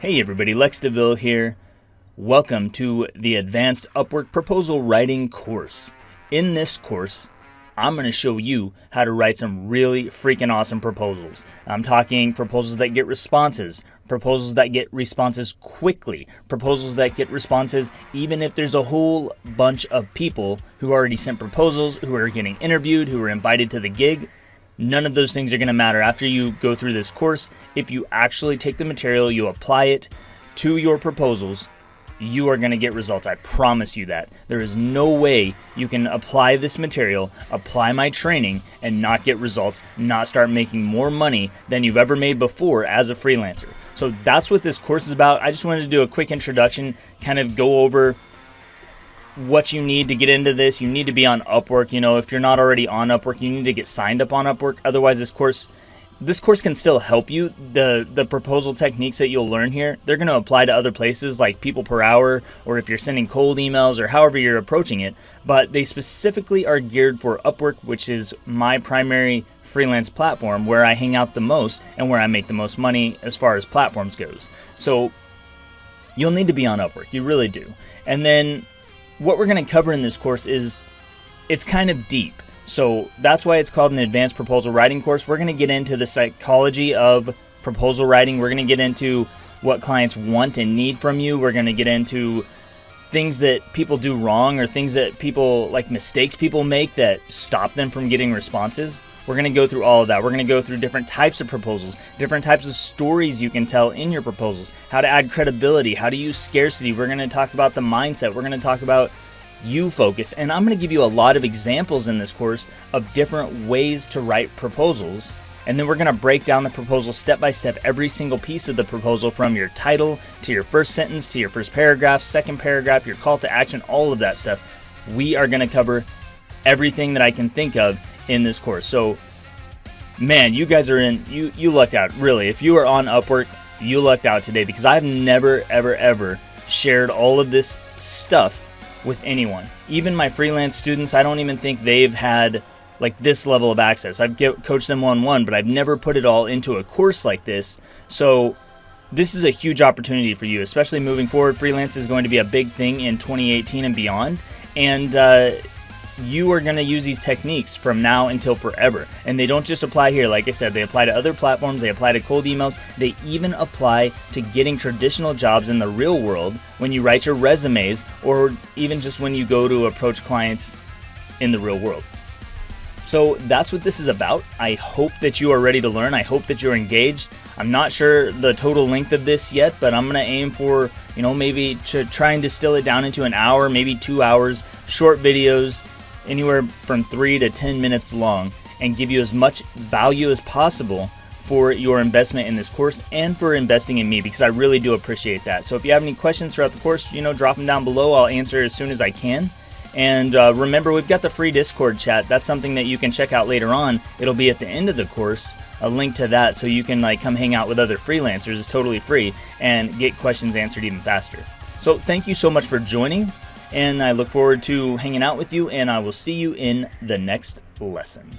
Hey everybody, Lex DeVille here. Welcome to the Advanced Upwork Proposal Writing course. In this course, I'm going to show you how to write some really freaking awesome proposals. I'm talking proposals that get responses, proposals that get responses quickly, proposals that get responses even if there's a whole bunch of people who already sent proposals, who are getting interviewed, who are invited to the gig. None of those things are going to matter after you go through this course. If you actually take the material, you apply it to your proposals, you are going to get results. I promise you that. There is no way you can apply this material, apply my training, and not get results, not start making more money than you've ever made before as a freelancer. So that's what this course is about. I just wanted to do a quick introduction, kind of go over what you need to get into this. You need to be on Upwork. You know, if you're not already on Upwork, you need to get signed up on Upwork. Otherwise, this course can still help you. The proposal techniques that you'll learn here, they're going to apply to other places like people per hour, or if you're sending cold emails, or however you're approaching it. But they specifically are geared for Upwork, which is my primary freelance platform where I hang out the most and where I make the most money as far as platforms goes. So you'll need to be on Upwork. You really do. And then what we're going to cover in this course is, it's kind of deep. So that's why it's called an advanced proposal writing course. We're going to get into the psychology of proposal writing. We're going to get into what clients want and need from you. We're going to get into things that people do wrong, or things that people, like mistakes people make that stop them from getting responses. We're going to go through all of that. We're going to go through different types of proposals, different types of stories you can tell in your proposals, how to add credibility, how to use scarcity. We're going to talk about the mindset. We're going to talk about you focus. And I'm going to give you a lot of examples in this course of different ways to write proposals. And then we're going to break down the proposal step by step, every single piece of the proposal, from your title to your first sentence to your first paragraph, second paragraph, your call to action, all of that stuff. We are going to cover everything that I can think of in this course. So man, you guys are in, you lucked out, really. If you are on Upwork, you lucked out today, because I've never ever shared all of this stuff with anyone. Even my freelance students, I don't even think they've had like this level of access. I've coached them one-on-one, but I've never put it all into a course like this. So this is a huge opportunity for you, especially moving forward. Freelance is going to be a big thing in 2018 and beyond. And you are going to use these techniques from now until forever. And they don't just apply here. Like I said, they apply to other platforms. They apply to cold emails. They even apply to getting traditional jobs in the real world when you write your resumes, or even just when you go to approach clients in the real world. So that's what this is about. I hope that you are ready to learn. I hope that you're engaged. I'm not sure the total length of this yet, but I'm going to aim for, maybe to try and distill it down into an hour, maybe 2 hours, short videos, anywhere from 3 to 10 minutes long, and give you as much value as possible for your investment in this course and for investing in me, because I really do appreciate that. So if you have any questions throughout the course, drop them down below. I'll answer as soon as I can. And remember, we've got the free Discord chat. That's something that you can check out later on. It'll be at the end of the course, a link to that, so you can come hang out with other freelancers. It's totally free, and get questions answered even faster. So thank you so much for joining, and I look forward to hanging out with you, and I will see you in the next lesson.